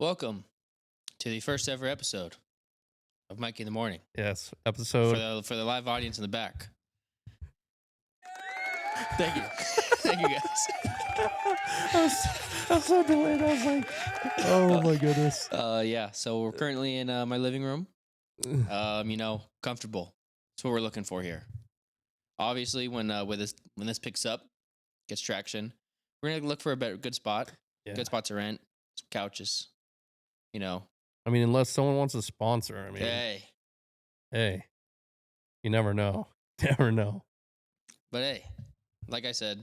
Welcome to the first ever episode of Mikey in the Morning. Yes, For episode. the live audience in the back. Thank you. Thank you guys. I was so delayed. I was like, oh my goodness. Yeah, so we're currently in my living room. Comfortable. That's what we're looking for here. Obviously, when this picks up, gets traction, we're gonna look for a good spot. Yeah. Good spot to rent. Some couches. I mean, unless someone wants to sponsor, I mean, hey, you never know. Never know. But hey, like I said,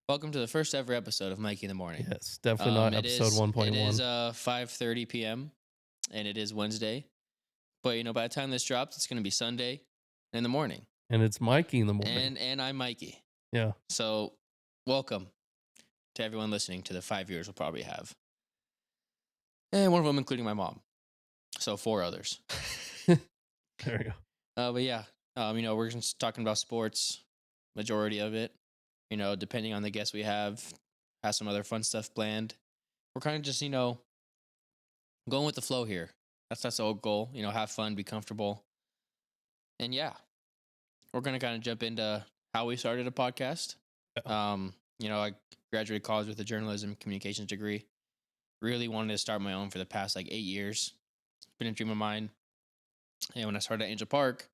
welcome to the first ever episode of Mikey in the Morning. Yes, definitely not episode 1.1. It is 5:30 p.m. and it is Wednesday. But by the time this drops, it's gonna be Sunday in the morning. And it's Mikey in the morning. And I'm Mikey. Yeah. So welcome to everyone listening to the 5 viewers we'll probably have. And one of them including my mom. So 4 others. There we go. But yeah, we're just talking about sports, majority of it. Depending on the guests we have some other fun stuff planned. We're kind of just, going with the flow here. That's the whole goal. Have fun, be comfortable. And yeah, we're going to kind of jump into how we started a podcast. I graduated college with a journalism communications degree. Really wanted to start my own for the past 8 years. It's been a dream of mine. And when I started at Angel Park,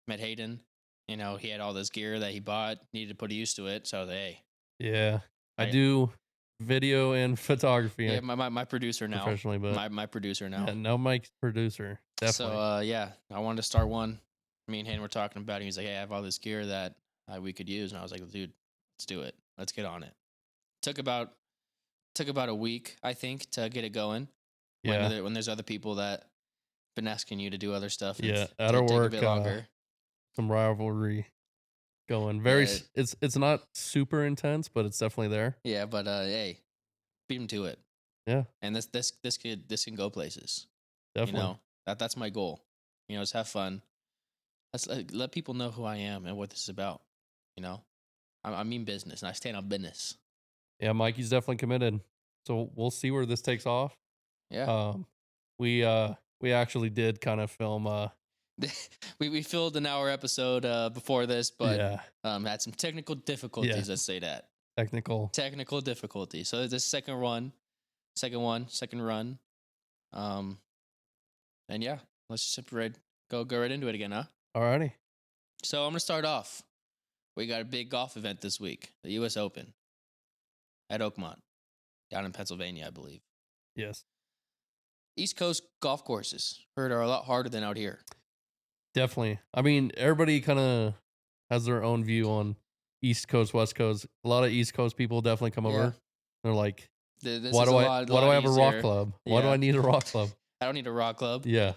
met Hayden. He had all this gear that he bought, needed to put a use to it. So, hey. Yeah. I do video and photography. Yeah, my producer now. Professionally, but my producer now. Yeah, now Mike's producer. Definitely. So, I wanted to start one. Me and Hayden were talking about it. He was like, hey, I have all this gear that we could use. And I was like, dude, let's do it. Let's get on it. Took about a week, I think, to get it going. Yeah. When there's other people that been asking you to do other stuff. Yeah. At our work, a bit longer. Some rivalry going. It's not super intense, but it's definitely there. Yeah, but hey, beat him to it. Yeah. And this can go places. Definitely. That's my goal. Just have fun. Let's let people know who I am and what this is about. I mean business, and I stand on business. Yeah, Mikey's definitely committed. So we'll see where this takes off. Yeah. We actually did kind of film we filmed an hour episode before this, but yeah. Had some technical difficulties. Yeah. Let's say that technical difficulties. So the second run, and yeah, let's just go right into it again, huh? Alrighty. So I'm gonna start off. We got a big golf event this week, the U.S. Open at Oakmont, down in Pennsylvania, I believe. Yes. East Coast golf courses are a lot harder than out here. Definitely. I mean, everybody kind of has their own view on East Coast, West Coast. A lot of East Coast people definitely come over. They're like, why do I have a rock club? Why do I need a rock club? I don't need a rock club. Yeah.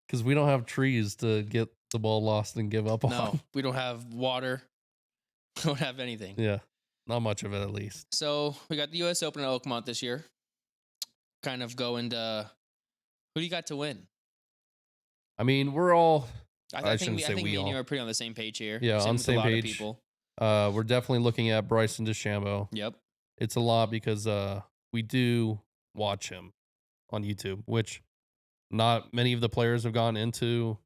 Because we don't have trees to get the ball lost and give up on. No, we don't have water. We don't have anything. Yeah. Not much of it, at least. So we got the U.S. Open at Oakmont this year. Kind of going to, who do you got to win? I mean, we're all... I think me and you are pretty on the same page here. Yeah, on the same page. People. We're definitely looking at Bryson DeChambeau. Yep. It's a lot because we do watch him on YouTube, which not many of the players have gone into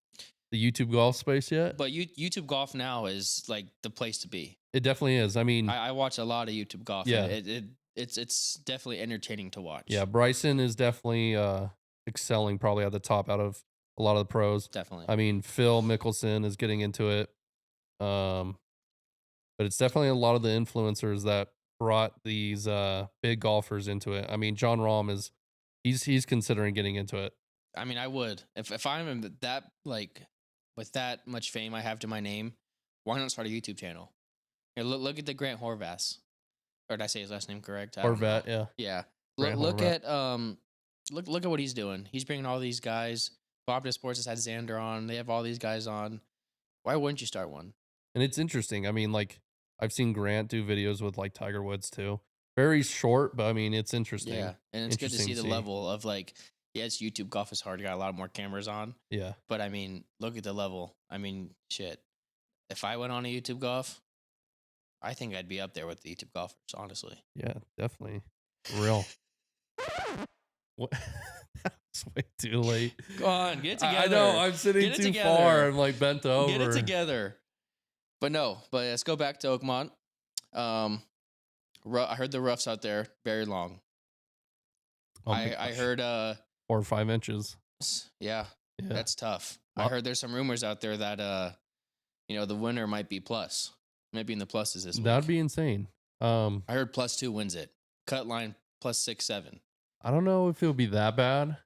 the YouTube golf space yet. But YouTube golf now is like the place to be. It definitely is. I mean, I watch a lot of YouTube golf. Yeah. It's definitely entertaining to watch. Yeah, Bryson is definitely excelling probably at the top out of a lot of the pros. Definitely. I mean, Phil Mickelson is getting into it. But it's definitely a lot of the influencers that brought these big golfers into it. I mean, John Rahm he's considering getting into it. I mean, I would. If I'm that with that much fame I have to my name, why not start a YouTube channel? Here, look at the Grant Horvath. Or did I say his last name correct? Horvat, yeah. Yeah. Look at what he's doing. He's bringing all these guys. Bob Sports has had Xander on. They have all these guys on. Why wouldn't you start one? And it's interesting. I mean, like, I've seen Grant do videos with like Tiger Woods too. Very short, but I mean, it's interesting. Yeah, and it's good to see the level of yes, YouTube golf is hard. You got a lot more cameras on. Yeah. But I mean, look at the level. I mean, shit. If I went on a YouTube golf, I think I'd be up there with the YouTube golfers, honestly. Yeah, definitely. Real. What? It's way too late. Go on, get it I know together. I'm sitting Get it too far. together. I'm like bent Get it over. together. But no, but let's go back to Oakmont. Um, I heard the roughs out there very long. Oh my I gosh. heard 4 or 5 inches. yeah, Yeah. that's tough. I heard there's some rumors out there that the winner might be plus. Maybe in the pluses this That'd week. be insane. I heard +2 wins it. Cut line +6-7. I don't know if it'll be that bad.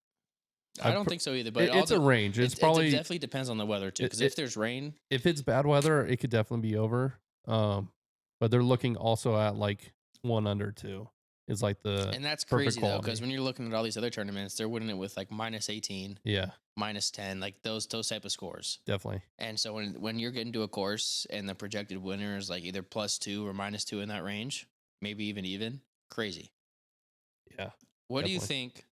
I don't think so either, but It's a range. It's it probably definitely depends on the weather too. Because if there's rain, if it's bad weather, it could definitely be over. But they're looking also at like 1 under 2 is like the and that's perfect crazy though, quality. because when you're looking at all these other tournaments, they're winning it with like -18, Yeah, -10, like those type of scores. definitely. And so when you're getting to a course and the projected winner is like either +2 or -2 in that range, maybe even, crazy. Yeah. What do you definitely. think?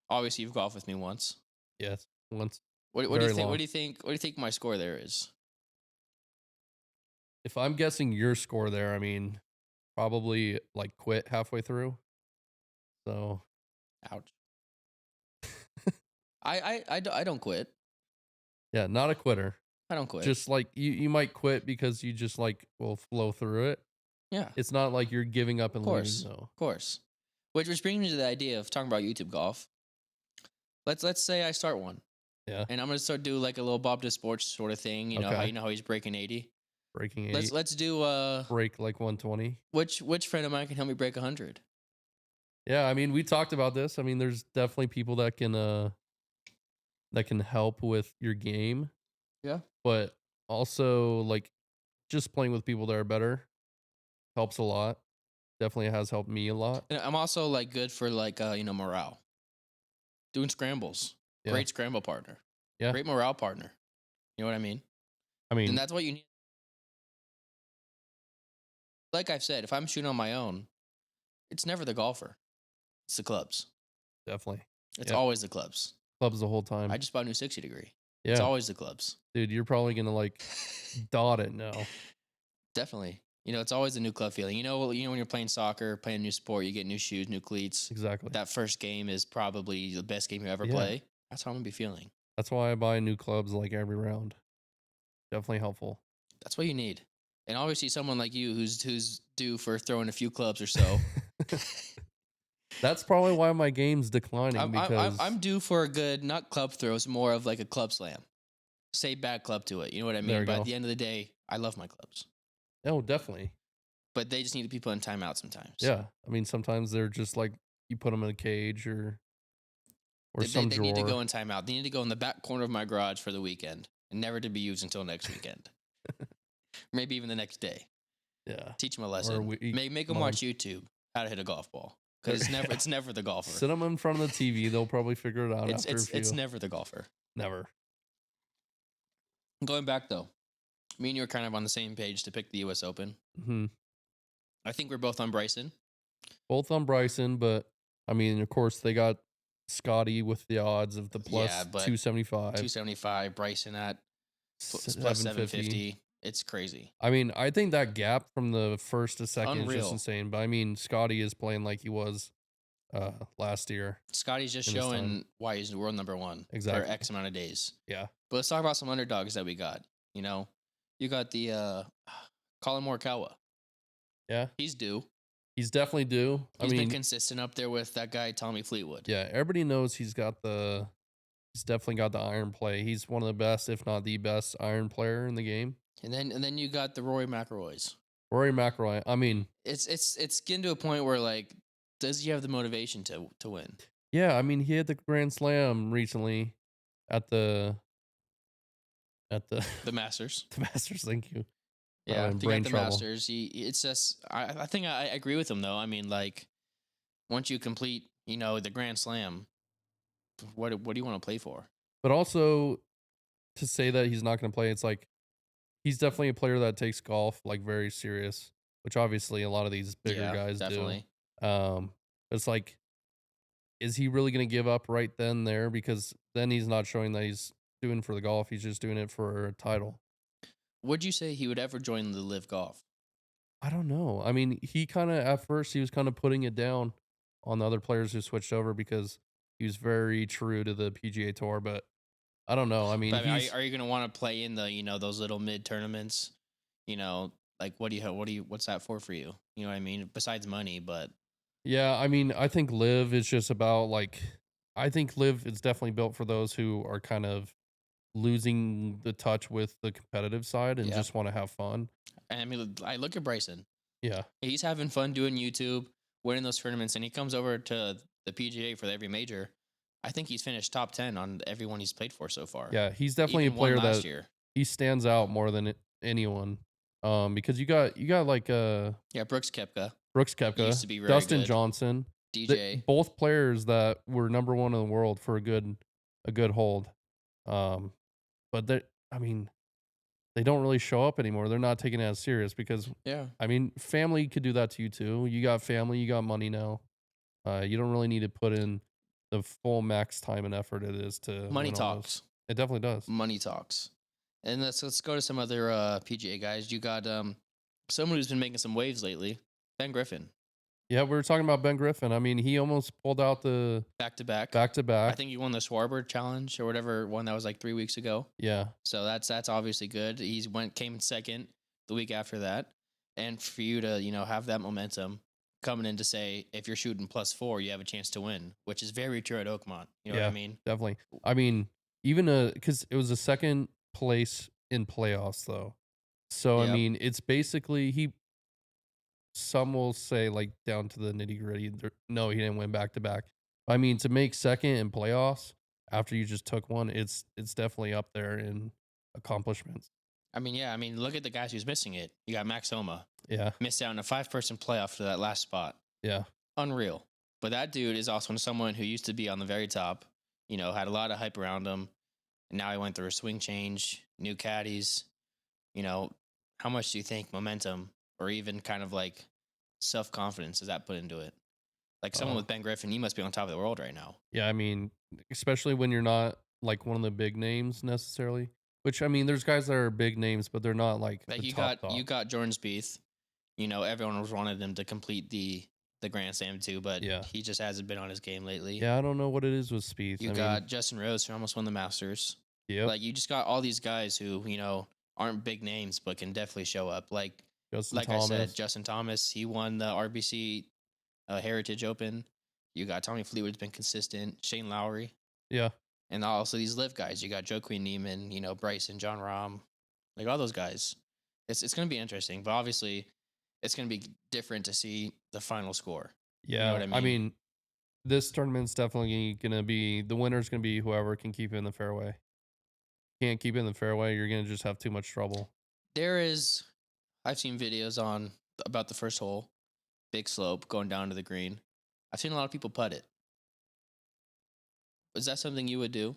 Obviously, you've golfed with me once. Yes. Once. What do you Very think? long. What do you think? What do you think my score there is? If I'm guessing your score there, I mean, probably like quit halfway through. So, Ouch. I don't quit. yeah, not a quitter. I don't quit. Just like you might quit because you just like will flow through it. Yeah, It's not like you're giving up of and leaving course, though. of course. Which brings me to the idea of talking about YouTube golf. Let's say I start one, Yeah. and I'm gonna start do like a little Bob to Sports sort of thing. Okay. You know how he's breaking 80. Breaking 8. Let's do Break like 120. which friend of mine can help me break 100? Yeah, I mean, we talked about this. I mean, there's definitely people that can help with your game, Yeah. but also like just playing with people that are better helps a lot. Definitely has helped me a lot. And I'm also like good for like morale. Doing scrambles. Yeah. Great scramble partner. Yeah. Great morale partner. You know what I mean? I mean, And that's what you need. Like I've said, if I'm shooting on my own, it's never the golfer. It's the clubs. definitely. It's Yeah. always the clubs. Clubs the whole time. I just bought a new 60 degree. It's Yeah. always the clubs. Dude, you're probably going to like dot it now. Definitely. It's always a new club feeling. You know when you're playing soccer, playing a new sport, you get new shoes, new cleats. Exactly. That first game is probably the best game you ever Yeah. play. That's how I'm gonna be feeling. That's why I buy new clubs like every round. Definitely helpful. That's what you need. And obviously someone like you who's due for throwing a few clubs or so. That's probably why my game's declining because I'm due for a good, not club throws, more of like a club slam. Say bad club to it. You know what I There mean? you But go. at the end of the day, I love my clubs. Oh, definitely. But they just need to be put in timeout sometimes. Yeah. I mean, sometimes they're just like you put them in a cage or some They drawer. need to go in timeout. They need to go in the back corner of my garage for the weekend and never to be used until next weekend. Maybe even the next day. Yeah. Teach them a lesson. week, Make them watch YouTube how to hit a golf ball because it's never the golfer. Sit them in front of the TV. They'll probably figure it out after a few. It's never the golfer. Never. Going back though, me and you are kind of on the same page to pick the U.S. Open. Mm-hmm. I think we're both on Bryson. Both on Bryson, but I mean, of course, they got Scotty with the odds of the plus Yeah, but 275. 275, Bryson at plus 750. It's crazy. I mean, I think that gap from the first to second is Unreal. just insane. But I mean, Scotty is playing like he was last year. Scotty's just in his showing time. why he's world number one Exactly. for X amount of days. Yeah. But let's talk about some underdogs that we got. You got the Colin Morikawa. Yeah. He's due. He's definitely due. He's I mean, been consistent up there with that guy Tommy Fleetwood. yeah, everybody knows he's definitely got the iron play. He's one of the best, if not the best, iron player in the game. And then you got the Rory McIlroys. Rory McIlroy. I mean, It's getting to a point where like, does he have the motivation to win? yeah, I mean, he had the Grand Slam recently at the The Masters. the Masters. Thank you. Yeah, in they brain got the trouble. Masters. It's just I think I agree with him though. I mean, like once you complete, the Grand Slam, what do you want to play for? But also to say that he's not going to play, it's like he's definitely a player that takes golf like very serious, which obviously a lot of these bigger guys definitely. do. It's like, is he really going to give up right then there? Because then he's not showing that he's doing for the golf. He's just doing it for a title. Would you say he would ever join the Live Golf? I don't know. I mean, he kind of at first he was kind of putting it down on the other players who switched over because He was very true to the PGA Tour, but I don't know. I mean, But he's are you going to want to play in the those little mid tournaments? You know, like what's that for you? You know what I mean? Besides money, but yeah. I mean, I think Live is just about like I think Live is definitely built for those who are kind of losing the touch with the competitive side and yeah. just want to have fun. And I mean, I look at Bryson. Yeah, He's having fun doing YouTube, winning those tournaments, and he comes over to the PGA for every major. I think he's finished top 10 on everyone he's played for so far. yeah. He's definitely a Even won player last that year. he stands out more than anyone. Because you got like Yeah, Brooks Koepka Brooks used Koepka, to be very Dustin good. Johnson, DJ. both players that were number one in the world for a good hold. Um, but they, I mean, they don't really show up anymore. They're not taken as serious because, Yeah. I mean, family could do that to you too. You got family, you got money now. You don't really need to put in the full max time and effort it is to Money win all those. talks. It definitely does. Money talks. And let's go to some other PGA guys. You got someone who's been making some waves lately, Ben Griffin, Yeah, we were talking about Ben Griffin. I mean, he almost pulled out the back to back. back to I back. think he won the Swarber Challenge or whatever one that was like 3 weeks ago. Yeah, So that's obviously good. Came in second the week after that, and for you to have that momentum coming in to say if you're shooting +4, you have a chance to win, which is very true at Oakmont. You know what I yeah, mean? definitely. I mean, even because it was a second place in playoffs though. So I Yep. mean, it's basically he. Some will say like down to the nitty gritty. No, he didn't win back to back. I mean, to make second in playoffs after you just took one, it's definitely up there in accomplishments. I mean, yeah. I mean, look at the guys who's missing it. You got Max Homa Yeah, missed out in a 5-person playoff for that last spot. yeah, Unreal. But that dude is also someone who used to be on the very top. Had a lot of hype around him. And now he went through a swing change, new caddies. You know, how much do you think momentum or even kind of like self confidence does that put into it? Like someone uh, with Ben Griffin, he must be on top of the world right now. yeah. I mean, especially when you're not like one of the big names necessarily. Which I mean, there's guys that are big names, but they're not like Like the you top got top. you got Jordan Spieth. Everyone was wanted him to complete the Grand Slam too, but Yeah, he just hasn't been on his game lately. yeah. I don't know what it is with Spieth. You I mean, got Justin Rose who almost won the Masters. yep, Like you just got all these guys who aren't big names but can definitely show up. Justin Like I said, Thomas. Justin Thomas, he won the RBC Heritage Open. You got Tommy Fleetwood's been consistent. Shane Lowry, Yeah, and also these live guys. You got Joe Queen Neiman, Bryson, John Rahm, like all those guys. It's going to be interesting, but obviously, it's going to be different to see the final score. You know what yeah. I I mean? mean, this tournament's definitely gonna be the winner's gonna be whoever can keep it in the fairway. Can't keep it in the fairway, you're gonna just have too much trouble. There is. I've seen videos on about the first hole, big slope going down to the green. I've seen a lot of people putt it. Is that something you would do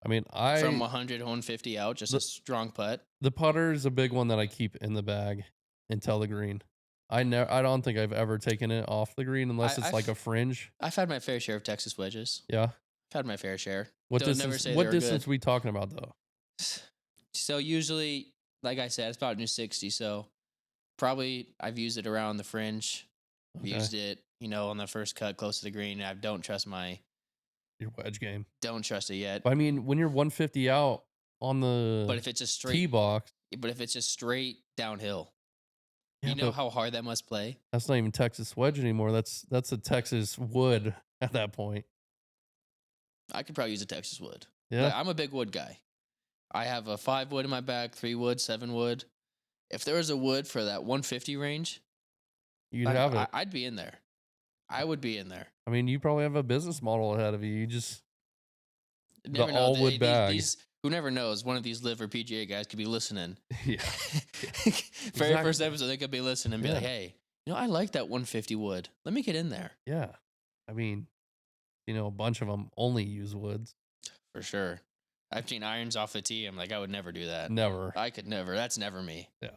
I mean, from 100, 150 out? Just a the strong putt. the putter is a big one that I keep in the bag until the green. I don't think I've ever taken it off the green unless it's like I've a fringe. I've had my fair share of Texas wedges. Yeah. I've had my fair share. What Don't never distance say they what were distance good. we talking about though? So usually, like I said, it's about new 60. So probably I've used it around the fringe. I've Okay. used it, on the first cut close to the green. I Your wedge game. don't trust it yet. But I mean, when you're 150 out on But the if it's a tee straight, box, but if it's just straight downhill, yeah, you know but how hard that must play. that's not even Texas wedge anymore. That's a Texas wood at that point. I could probably use a Texas wood. Yeah. Like, I'm a big wood guy. I have a 5 wood in my bag, 3 wood, 7 wood. If there was a wood for that 150 range, You'd like have it. I'd be in there. I would be in there. I mean, you probably have a business model ahead of you. You just Never know. all wood bag. These who never knows. One of these live or PGA guys could be listening. Yeah. Very Exactly. first episode, they could be listening and be like, Yeah. "Hey, I like that 150 wood. Let me get in there Yeah. I mean, a bunch of them only use woods. for sure." I've seen irons off the tee. I'm like, I would never do that. Never. I could never. That's never me. Yeah.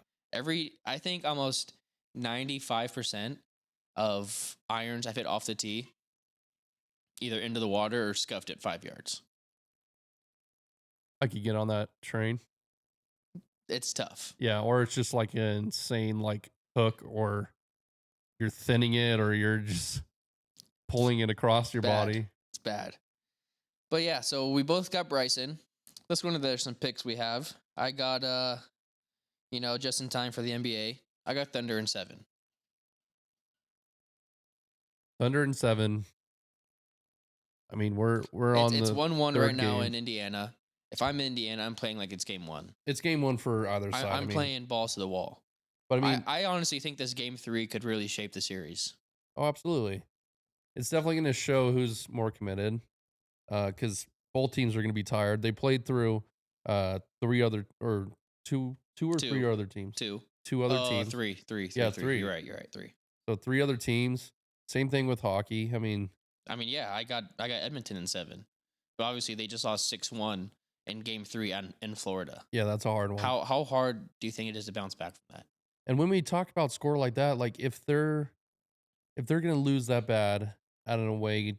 I think almost 95% of irons I've hit off the tee, either into the water or scuffed at 5 yards. I could get on that train. It's tough. Yeah. Or it's just like an insane like hook, or you're thinning it, or you're just pulling it across your Bad. body. It's bad. But yeah, so we both got Bryson. Let's go into some picks we have. I got just in time for the NBA. I got Thunder in 7. Thunder and 7. I mean, we're on It's the 1-1 right third now game. in Indiana. If I'm in Indiana, I'm playing like it's game 1. It's game 1 for either side. I'm playing balls to the wall. But I mean, I honestly think this game 3 could really shape the series. oh, absolutely. It's definitely going to show who's more committed. Because both teams are going to be tired. They played through three other or two or Two. three other teams. Two. Two other teams. Three. Yeah, Three. three. You're right. 3. So 3 other teams. Same thing with hockey. I mean, yeah, I got Edmonton in 7. But obviously they just lost 6-1 in game 3 in Florida. yeah, that's a hard one. How hard do you think it is to bounce back from that? And when we talk about score like that, like if they're going to lose that bad at an away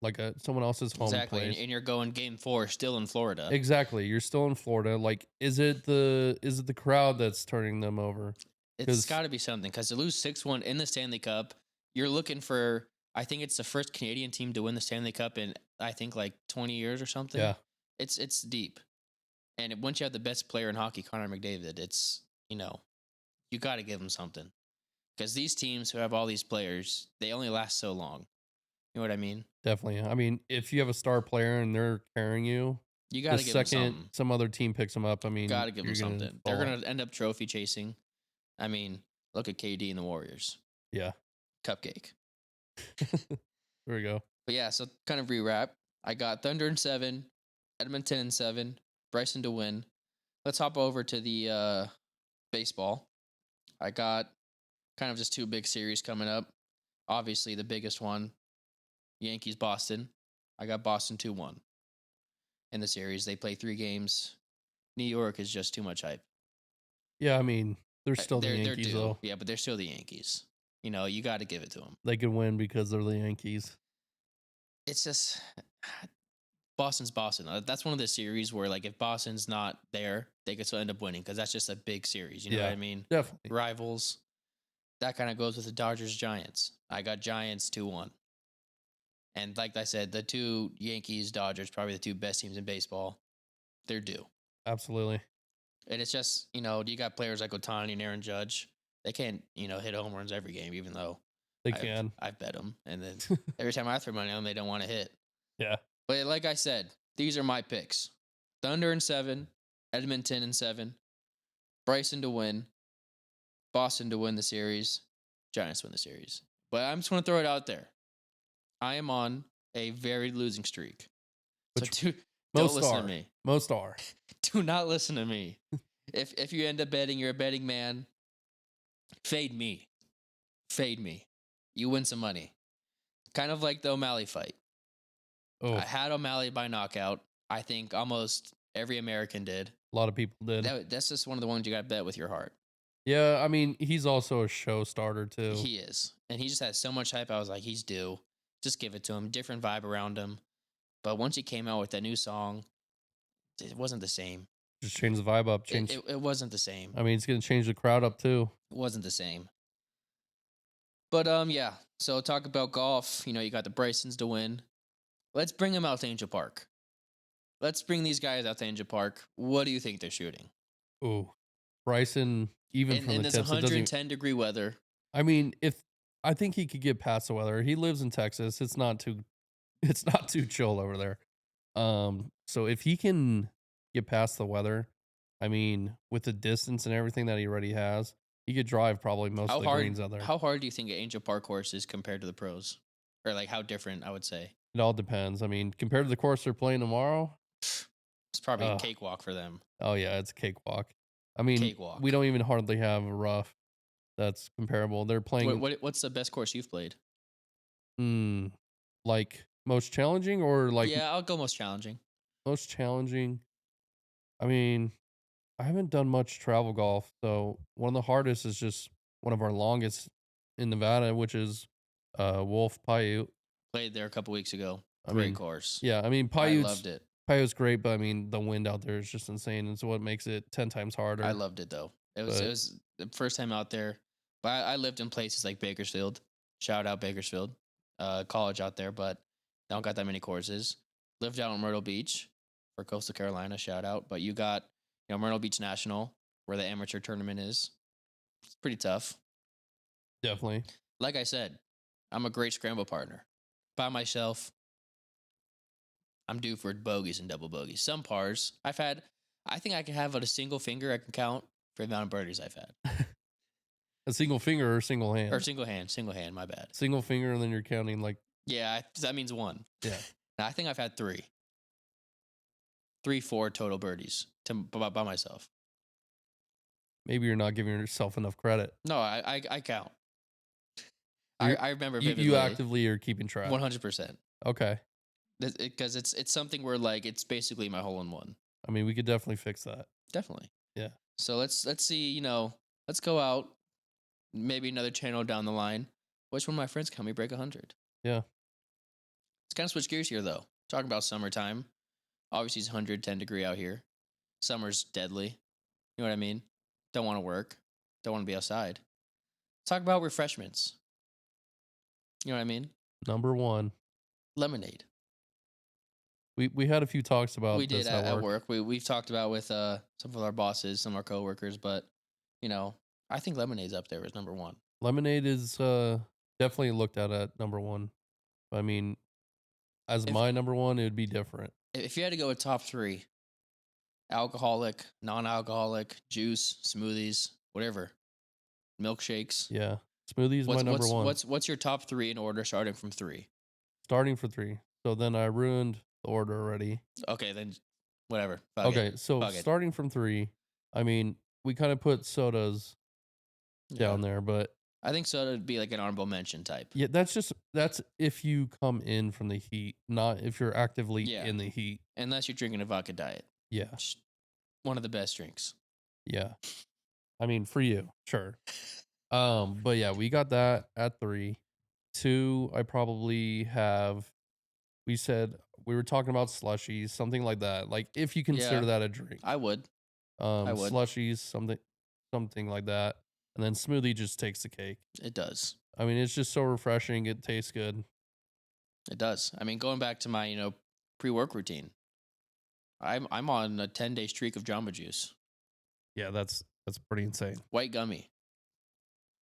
like someone else's home Exactly. place. And you're going game 4 still in Florida. Exactly. You're still in Florida. Like is it the crowd that's turning them over? It's got to be something, because to lose 6-1 in the Stanley Cup, you're looking for, I think it's the first Canadian team to win the Stanley Cup in, I think, like 20 years or something. Yeah. It's deep. And once you have the best player in hockey, Connor McDavid, it's, you got to give him something. Because these teams who have all these players, they only last so long. You know what I mean? Definitely. I mean, if you have a star player and they're carrying you, You got to give them something. some other team picks them up, I mean, Got to give them you're gonna something. They're fall. going to end up trophy chasing. I mean, look at KD and the Warriors. Yeah. Cupcake. There we go. But yeah, so kind of rewrap. I got Thunder in 7, Edmonton in 7, Bryson to win. Let's hop over to the baseball. I got kind of just 2 big series coming up. Obviously, the biggest one, Yankees Boston. I got Boston 2-1 in the series. They play 3 games. New York is just too much hype. Yeah, I mean, they're still the Yankees, though. Yeah, but they're still the Yankees. You got to give it to them. They can win because they're the Yankees. It's just Boston's Boston. That's one of the series where, like, if Boston's not there, they could still end up winning, because that's just a big series. You know what I mean? Definitely. Rivals. That kind of goes with the Dodgers Giants. I got Giants 2-1. And like I said, the 2 Yankees Dodgers, probably the 2 best teams in baseball. They're due. Absolutely. And it's just, you got players like Ohtani and Aaron Judge. They can't, hit home runs every game, even though they can. I've bet them. And then every time I throw money on them, they don't want to hit. Yeah. But like I said, these are my picks. Thunder in 7, Edmonton in 7, Bryson to win, Boston to win the series, Giants win the series. But I'm just going to throw it out there. I am on a very losing streak. So don't listen to me. Most are. Do not listen to me. If you end up betting, you're a betting man. Fade me. You win some money. Kind of like the O'Malley fight. Oh, I had O'Malley by knockout. I think almost every American did. a lot of people did. That's just one of the ones you got to bet with your heart. Yeah, I mean, he's also a show starter, too. He is. And he just had so much hype. I was like, he's due. Just give it to him. Different vibe around him. But once he came out with that new song, it wasn't the same. Just change the vibe up. It wasn't the same. I mean, it's going to change the crowd up, too. It wasn't the same. But, yeah. So talk about golf. You got the Brysons to win. Let's bring them out to Angel Park. Let's bring these guys out to Angel Park. What do you think they're shooting? Oh, Bryson, even from the this tips, 110-degree weather. I mean, I think he could get past the weather. He lives in Texas. It's not too chill over there. So if he can get past the weather, I mean, with the distance and everything that he already has, he could drive probably most of the greens out there. How hard do you think an Angel Park course is compared to the pros? Or like how different, I would say? It all depends. I mean, compared to the course they're playing tomorrow, it's probably a cakewalk for them. Oh yeah, it's a cakewalk. I mean, cakewalk. We don't even hardly have a rough that's comparable. They're playing. What's the best course you've played? Like most challenging or like? Yeah, I'll go most challenging. Most challenging. I mean, I haven't done much travel golf, so one of the hardest is just one of our longest in Nevada, which is Wolf Paiute. Played there a couple weeks ago. Great course. Yeah, I mean, I loved it. Paiute's great, but I mean, the wind out there is just insane. It's what makes it 10 times harder. I loved it though. It was the first time out there. But I lived in places like Bakersfield. Shout out Bakersfield, college out there. But Don't got that many courses. Lived out in Myrtle Beach for Coastal Carolina, shout out. But you got, Myrtle Beach National, where the amateur tournament is. It's pretty tough. Definitely. Like I said, I'm a great scramble partner. By myself, I'm due for bogeys and double bogeys. Some pars I think I can have a single finger I can count for the amount of birdies I've had. A single finger or single hand? Or single hand, my bad. Single finger, and then you're counting like. Yeah, that means one. Yeah. Now, I think I've had 4 total birdies by myself. Maybe you're not giving yourself enough credit. No, I count. I remember vividly. You actively are keeping track. 100%. Okay. Because it's something where like it's basically my hole in one. I mean, we could definitely fix that. Definitely. Yeah. So let's see. Let's go out. Maybe another channel down the line. Which one of my friends can help me break 100? Yeah. Let's kind of switch gears here though. Talking about summertime. Obviously, it's 110-degree out here. Summer's deadly. You know what I mean? Don't want to work. Don't want to be outside. Talk about refreshments. You know what I mean? Number 1. Lemonade. We had a few talks about we this did at work. We've talked about with some of our bosses, some of our coworkers, but I think lemonade's up there as number 1. Lemonade is definitely looked at number 1. I mean, as my number 1, it would be different. If you had to go with top 3, alcoholic, non-alcoholic, juice, smoothies, whatever, milkshakes. Yeah, smoothies my number 1. What's your top 3 in order, starting from 3? Starting for 3. So then I ruined the order already. Okay, then whatever. So starting from 3, I mean, we kind of put sodas down there, but I think soda would be like an honorable mention type. Yeah, that's if you come in from the heat, not if you're actively in the heat. Unless you're drinking a vodka diet. Yeah. One of the best drinks. Yeah. I mean, for you, sure. But yeah, we got that at 3. 2, I probably have. We said we were talking about slushies, something like that. Like if you consider that a drink, I would. Slushies, something like that, and then smoothie just takes the cake. It does. I mean, it's just so refreshing. It tastes good. It does. I mean, going back to my pre-work routine, I'm on a 10-day streak of Jamba Juice. Yeah, that's pretty insane. White gummy.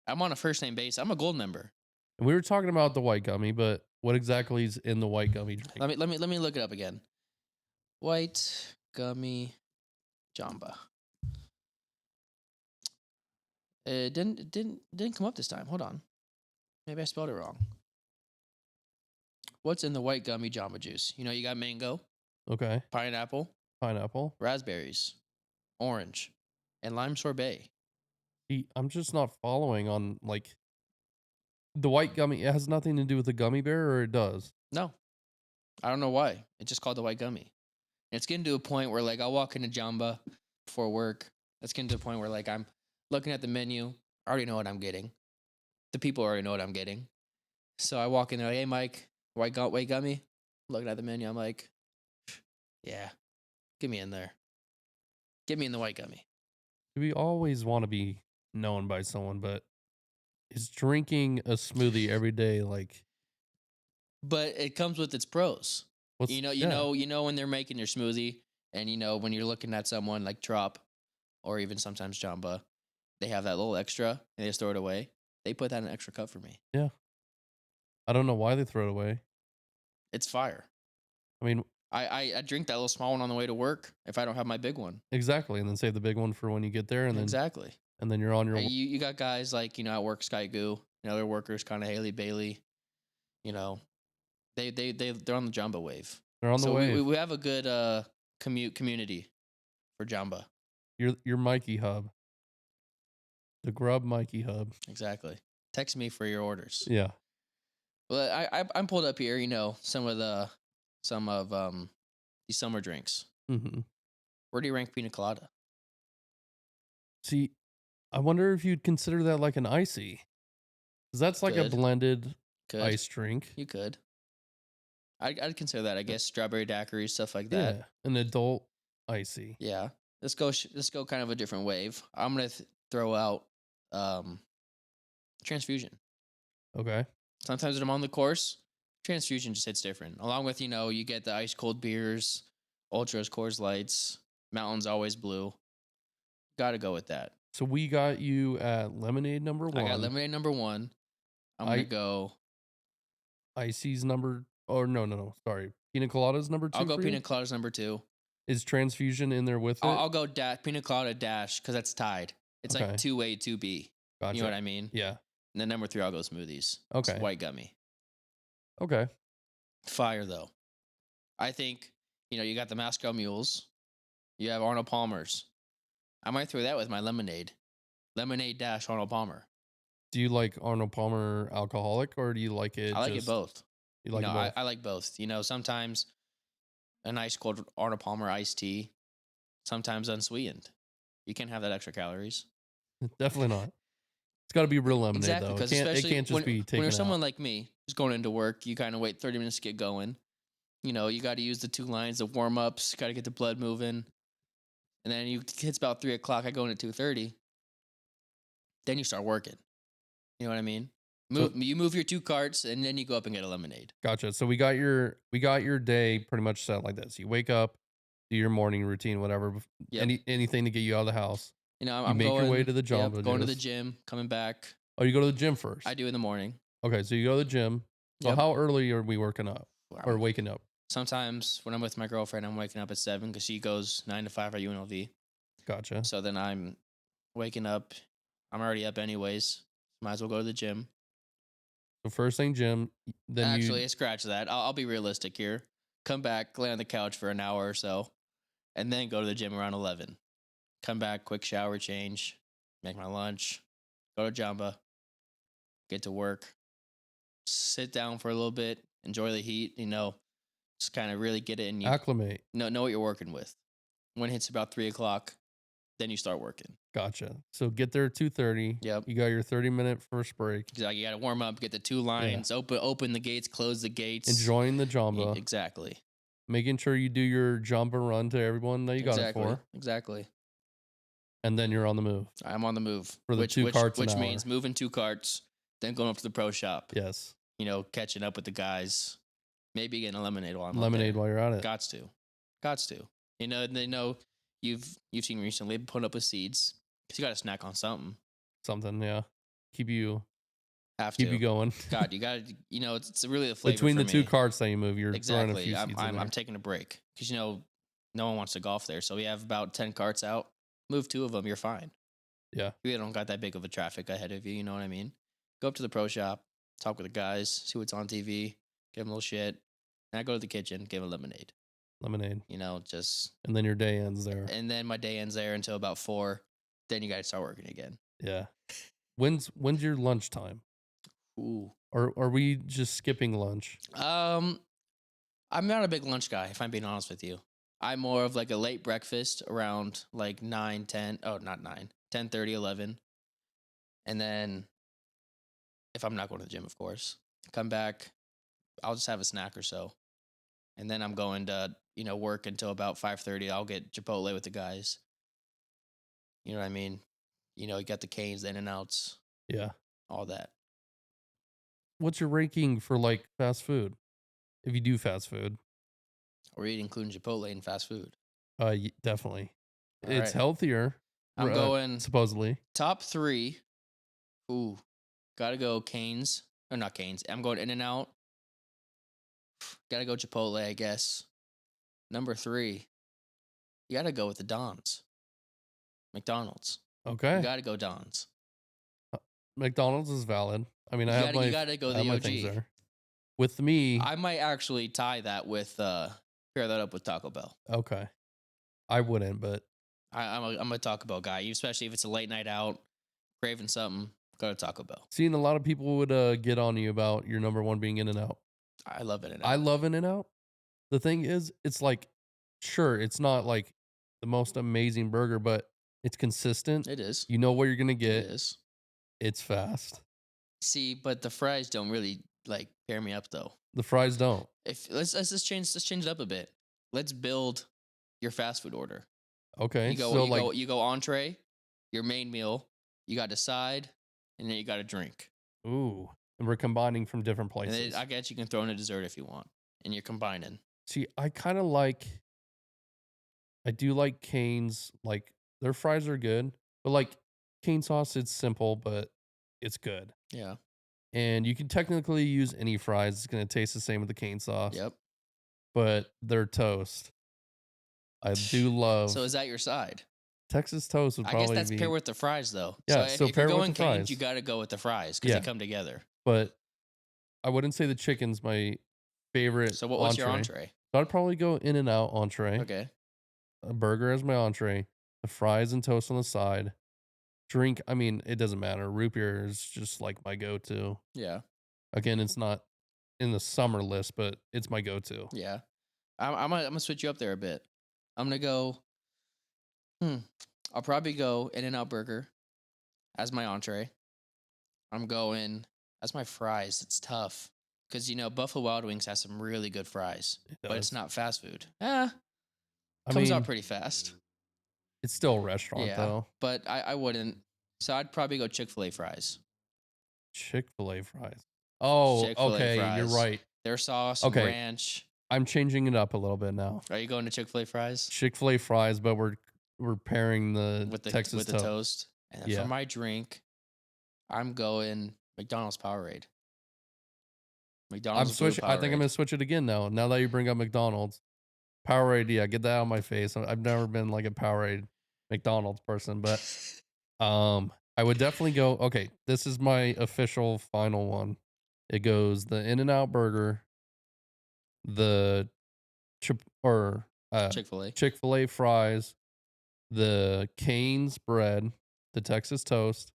I'm on a first name base. I'm a gold member. And we were talking about the white gummy, but what exactly is in the white gummy drink? Let me look it up again. White gummy Jamba. It didn't come up this time. Hold on. Maybe I spelled it wrong. What's in the white gummy Jamba Juice? You got mango. Okay. Pineapple. Raspberries. Orange. And lime sorbet. I'm just not following on like the white gummy. It has nothing to do with the gummy bear, or it does? No. I don't know why. It's just called the white gummy. And it's getting to a point where like I'll walk into Jamba before work. It's getting to a point where like I'm looking at the menu. I already know what I'm getting. The people already know what I'm getting. So I walk in there like, hey Mike, white gummy. Looking at the menu, I'm like, yeah, get me in there. Get me in the white gummy. We always want to be known by someone, but is drinking a smoothie every day like? But it comes with its pros. You know when they're making your smoothie, and when you're looking at someone like Trop, or even sometimes Jamba, they have that little extra and they just throw it away. They put that in an extra cup for me. Yeah. I don't know why they throw it away. It's fire. I mean, I drink that little small one on the way to work if I don't have my big one. Exactly, and then save the big one for when you get there, and then exactly, and then you're on your. You got guys like at work, Sky Goo, other workers, kind of Haley Bailey. They're on the Jamba wave. They're on the wave. We have a good community for Jamba. Your Mikey hub. The Grub Mikey hub. Exactly. Text me for your orders. Yeah. Well, I'm pulled up here. Some of these summer drinks. Mm-hmm. Where do you rank pina colada? See, I wonder if you'd consider that like an icy, because that's like a blended ice drink. You could. I'd consider that. I guess strawberry daiquiri, stuff like that. Yeah, an adult icy. Yeah. Let's go kind of a different wave. I'm gonna throw out transfusion. Okay. Sometimes when I'm on the course, Transfusion just hits different. Along with, you get the ice cold beers, Ultras, Coors Lights, Mountains Always Blue. Got to go with that. So we got you at lemonade number one. I got lemonade number 1. I'm going to go. Icy's number. Oh, no. Sorry. Pina Colada's number 2. I'll go for Pina you? Colada's number 2. Is transfusion in there with it? I'll go Pina Colada Dash because that's tied. It's Okay. like 2A, 2B. Gotcha. You know what I mean? Yeah. And then number 3, I'll go smoothies. Okay. It's white gummy. Okay. Fire, though. I think, you got the Moscow Mules. You have Arnold Palmer's. I might throw that with my lemonade. Lemonade Dash Arnold Palmer. Do you like Arnold Palmer alcoholic, or do you like it? I like it both. You like it both? I like both. Sometimes a nice cold Arnold Palmer iced tea, sometimes unsweetened. You can't have that extra calories. Definitely not. It's got to be real lemonade, Exactly, though. because It especially can't just be when taken you're out. someone like me who's going into work, you kind of wait 30 minutes to get going. You got to use the 2 lines of warm ups. Got to get the blood moving, and then it's about 3 o'clock. I go in at 2:30. Then you start working. You know what I mean? You move your 2 carts, and then you go up and get a lemonade. Gotcha. So we got your day pretty much set like this. You wake up, do your morning routine, whatever. Yep. Anything to get you out of the house. I'm make going, your way to the Jamba going to the Juice. gym, coming back. Oh, you go to the gym first. I do in the morning. Okay, so you go to the gym. So Yep. how early are we working up or waking up? Sometimes when I'm with my girlfriend, I'm waking up at 7 because she goes 9 to 5 at UNLV. Gotcha. So then I'm waking up. I'm already up anyways. Might as well go to the gym. So first thing, gym. Then Actually, scratch that. I'll be realistic here. Come back, lay on the couch for an hour or so, and then go to the gym around 11. Come back, quick shower change, make my lunch, go to Jamba, get to work, sit down for a little bit, enjoy the heat, just kind of really get it in you. acclimate. Know what you're working with. When it hits about 3 o'clock, then you start working. Gotcha. So get there at 2:30. Yep. You got your 30-minute first break. Exactly. You got to warm up, get the 2 lines, open the gates, close the gates. Enjoying the Jamba. Exactly. Making sure you do your Jamba run to everyone that you got it for. Exactly. And then you're on the move. I'm on the move. For the 2 carts an Which hour. means moving 2 carts, then going up to the pro shop. Yes. Catching up with the guys. Maybe getting a lemonade while I'm Lemonade while you're at it. Gots to. They know you've seen recently put up with seeds. Because you got to snack on something. Something, yeah. Keep you Keep going. God, you got to, it's really the flavor Between for the 2 me. carts that you move, you're throwing a Exactly. few seeds in there. I'm taking a break. Because, no one wants to golf there. So we have about 10 carts out. Move 2 of them, you're fine. Yeah. You don't got that big of a traffic ahead of you, you know what I mean? Go up to the pro shop, talk with the guys, see what's on TV, give them a little shit. And I go to the kitchen, give them a lemonade. And then your day ends there. And then my day ends there until about 4. Then you got to start working again. Yeah. When's your lunchtime? Ooh. Or are we just skipping lunch? I'm not a big lunch guy, if I'm being honest with you. I'm more of like a late breakfast around like 9, 10. Oh, not 9. 10:30, 11. And then if I'm not going to the gym, of course, come back, I'll just have a snack or so. And then I'm going to, work until about 5:30. I'll get Chipotle with the guys. You know what I mean? You got the Canes, the In-N-Outs. Yeah. All that. What's your ranking for like fast food? If you do fast food. Or eating including Chipotle and fast food. Definitely. All it's right. healthier. I'm going supposedly. top 3. Ooh. Gotta go Canes. Or not Canes. I'm going In-N-Out. Gotta go Chipotle, I guess. Number 3. You gotta go with the Dons. McDonald's. Okay. You gotta go Dons. McDonald's is valid. I mean, you gotta go the my OG. things there. With me, I might actually tie that with pair that up with Taco Bell. Okay. I wouldn't, but I'm a Taco Bell guy, especially if it's a late night out, craving something. Go to Taco Bell. seeing a lot of people would get on you about your number 1 being In-N-Out. I love In-N-Out. I love In-N-Out. The thing is, it's like, sure, it's not like the most amazing burger, but it's consistent. It is. You know what you're gonna get. It is. It's fast. See, but the fries don't really like pair me up though. The fries don't. If let's change it up a bit. Let's build your fast food order. Okay. You go entree, your main meal, you got a side, and then you got a drink. Ooh. and we're combining from different And places. I guess you can throw in a dessert if you want, and you're combining. See, I kind of like. I do like Cane's. Like their fries are good, but like cane sauce, it's simple, but it's good. Yeah. And you can technically use any fries. It's gonna taste the same with the cane sauce. Yep. But their toast, I do love. So is that your side? Texas toast would I guess probably that's be. paired with the fries, though. Yeah, So so if you're pair it with going the Canes, you fries. got to go with the fries because Yeah. they come together. But I wouldn't say the chicken's my favorite. So what's your entree? So I'd probably go In-N-Out entree. Okay. A burger as my entree. The fries and toast on the side. Drink, I mean, it doesn't matter. Root beer is just like my go-to. Yeah. Again, it's not in the summer list, but it's my go-to. Yeah. I'm gonna switch you up there a bit. I'm gonna go. I'll probably go In-N-Out burger as my entree. I'm going as my fries. It's tough because Buffalo Wild Wings has some really good fries, but it's not fast food. Comes out pretty fast. It's still a restaurant though. But I wouldn't. So I'd probably go Chick-fil-A fries. Chick-fil-A fries. Oh, Chick-fil-A okay, fries. you're right. Their sauce and Okay. ranch. I'm changing it up a little bit now. Are you going to Chick-fil-A fries? Chick-fil-A fries, but we're pairing the with the Texas toast. toast. And then for my drink, I'm going McDonald's Powerade. McDonald's. I'm switching. I think I'm gonna switch it again now. Now that you bring up McDonald's, Powerade. Yeah, get that out of my face. I've never been like a Powerade McDonald's person, but I would definitely go. Okay, this is my official final one. It goes the In-N-Out burger, the Chick-fil-A. Chick-fil-A fries, the Cane's bread, the Texas toast,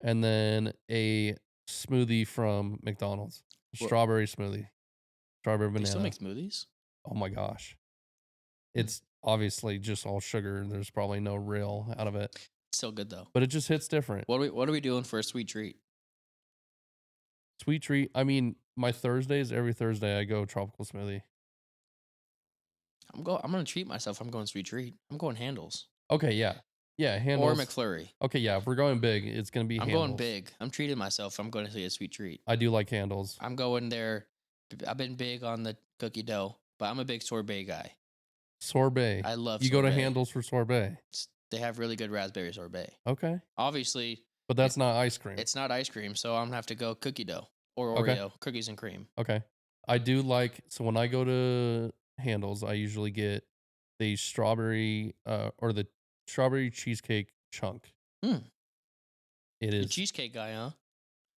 and then a smoothie from McDonald's. Strawberry smoothie. Strawberry banana. They still make smoothies? Oh my gosh. It's obviously just all sugar. There's probably no real out of it. It's still good though. But it just hits different. What are we doing for a sweet treat? Sweet treat. I mean, my Thursdays, every Thursday I go tropical smoothie. I'm gonna treat myself. I'm going sweet treat. I'm going Handles. Okay, yeah. Yeah, Handles. Or McFlurry. Okay, yeah. If we're going big, it's gonna be Handles. I'm going big. I'm treating myself. I'm going to see a sweet treat. I do like Handles. I'm going there. I've been big on the cookie dough, but I'm a big sorbet guy. Sorbet. I love You sorbet. go to Handles for sorbet. They have really good raspberry sorbet. Okay. Obviously. But that's not ice cream. It's not ice cream, so I'm gonna have to go cookie dough or Oreo, cookies and cream. Okay. I do like, so when I go to Handles, I usually get the strawberry or the strawberry cheesecake chunk. It is. You're a cheesecake guy, huh?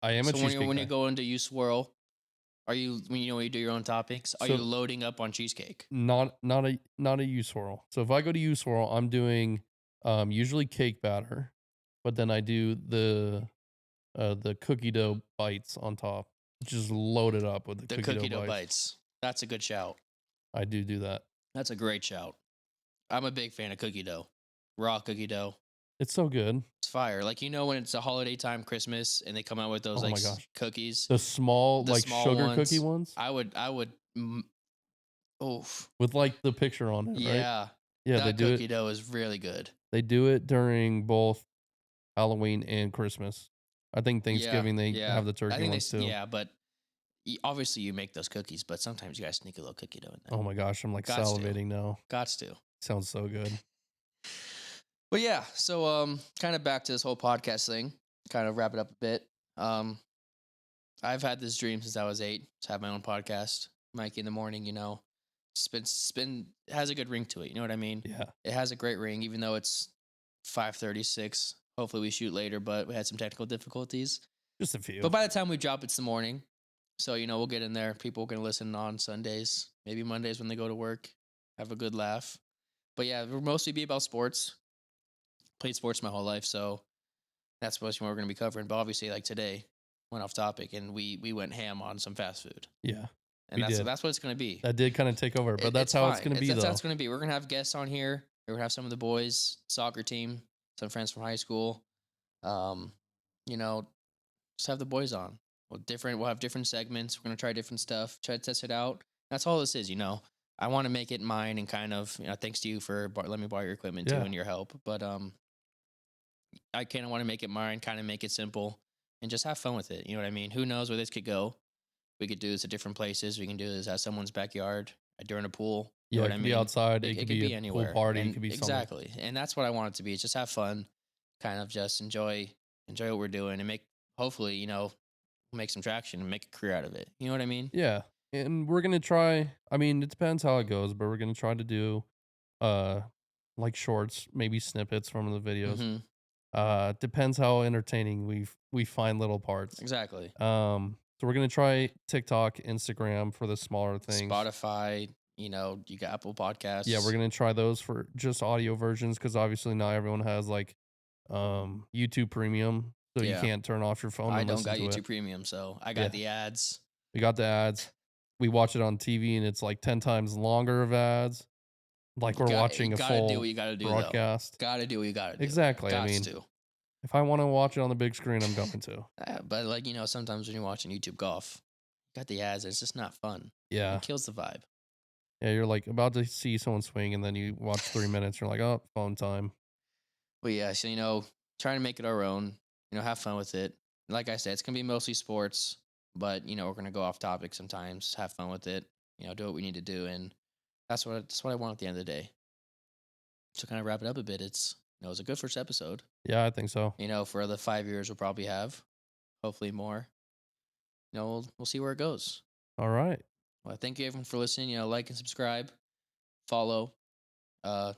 I am a cheesecake guy. When you go into You Swirl, are you when you do your own toppings? Are you loading up on cheesecake? Not a U swirl. So if I go to U swirl, I'm doing usually cake batter, but then I do the cookie dough bites on top. Just load it up with the cookie dough bites. That's a good shout. I do that. That's a great shout. I'm a big fan of cookie dough. Raw cookie dough. It's so good. It's fire. Like, when it's a holiday time, Christmas, and they come out with those cookies. The small sugar ones, cookie ones? I would oof. With like the picture on it, right? Yeah. Yeah, that they do cookie dough is really good. They do it during both Halloween and Christmas. I think Thanksgiving they have the turkey ones too. Yeah, but obviously you make those cookies, but sometimes you guys sneak a little cookie dough in there. Oh my gosh, I'm like salivating now. Gots to. Sounds so good. But yeah, so kind of back to this whole podcast thing, kind of wrap it up a bit. I've had this dream since I was 8 to have my own podcast, Mikey in the morning. It's been has a good ring to it. You know what I mean? Yeah, it has a great ring, even though it's 5:36. Hopefully we shoot later, but we had some technical difficulties. Just a few. But by the time we drop, it's the morning. So, we'll get in there. People are going to listen on Sundays, maybe Mondays when they go to work, have a good laugh. But yeah, we'll mostly be about sports. Played sports my whole life, so that's mostly what we're going to be covering. But obviously, like today, went off topic, and we went ham on some fast food. Yeah. And that's what it's going to be. That did kind of take over, but that's how it's going to be, though. That's how it's going to be. We're going to have guests on here. We're going to have some of the boys, soccer team, some friends from high school. Just have the boys on. We'll have different segments. We're going to try different stuff, try to test it out. That's all this is, I want to make it mine and kind of, thanks to you for letting me borrow your equipment too and your help. But I kind of want to make it mine, kind of make it simple. and just have fun with it. You know what I mean? Who knows where this could go? We could do this at different places. We can do this at someone's backyard, during a pool. You know Yeah, what it I could be mean? outside, it It could could be a be pool anywhere, party, it and could be something. exactly, and that's what I want it to be. It's just have fun, kind of just enjoy what we're doing, and make hopefully make some traction and make a career out of it. You know what I mean? Yeah, and we're gonna try. I mean, it depends how it goes, but we're gonna try to do uh like shorts, maybe snippets from the videos. Mm-hmm. Depends how entertaining we find little parts. Exactly. So we're gonna try TikTok, Instagram for the smaller things. Spotify. You got Apple Yeah, we're Podcasts. gonna try those for just audio versions because obviously not everyone has like YouTube Premium, so you Yeah, can't turn off your phone I and don't listen got to it. YouTube Premium, so I got Yeah, the ads. we got the ads. We watch it on TV and it's like 10 times longer of ads. Like we're You watching a gotta do what full you gotta do, though. broadcast. Gotta do what you gotta do. Exactly. I Gots mean, to. if I want to watch it on the big screen, I'm going to. But like sometimes when you're watching YouTube golf, you got the ads. And it's just not fun. Yeah. It kills the vibe. Yeah, you're like about to see someone swing and then you watch 3 minutes. You're like, oh, phone time. But yeah, so trying to make it our own. Have fun with it. Like I said, it's gonna be mostly sports, but we're gonna go off topic sometimes. Have fun with it. Do what we need to do, and that's what I want at the end of the day. To kind of wrap it up a bit, it was a good first episode. Yeah, I think so. For the 5 years we'll probably have, hopefully more. We'll see where it goes. All right. Well, thank you everyone for listening. Like and subscribe, follow, uh,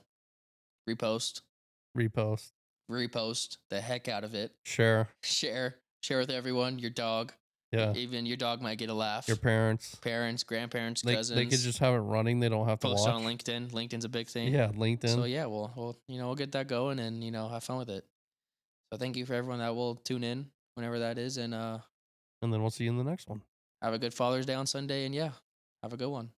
repost, Repost. repost the heck out of it. Share. Share with everyone. Your dog, Yeah. even your dog might get a laugh. Your parents. Parents, grandparents, They cousins. could just have it running. They don't have to post watch. it on LinkedIn. LinkedIn's a big thing. Yeah, LinkedIn. So yeah, we'll get that going and have fun with it. So thank you for everyone that will tune in whenever that is, and And then we'll see you in the next one. have a good Father's Day on Sunday, and yeah, have a good one.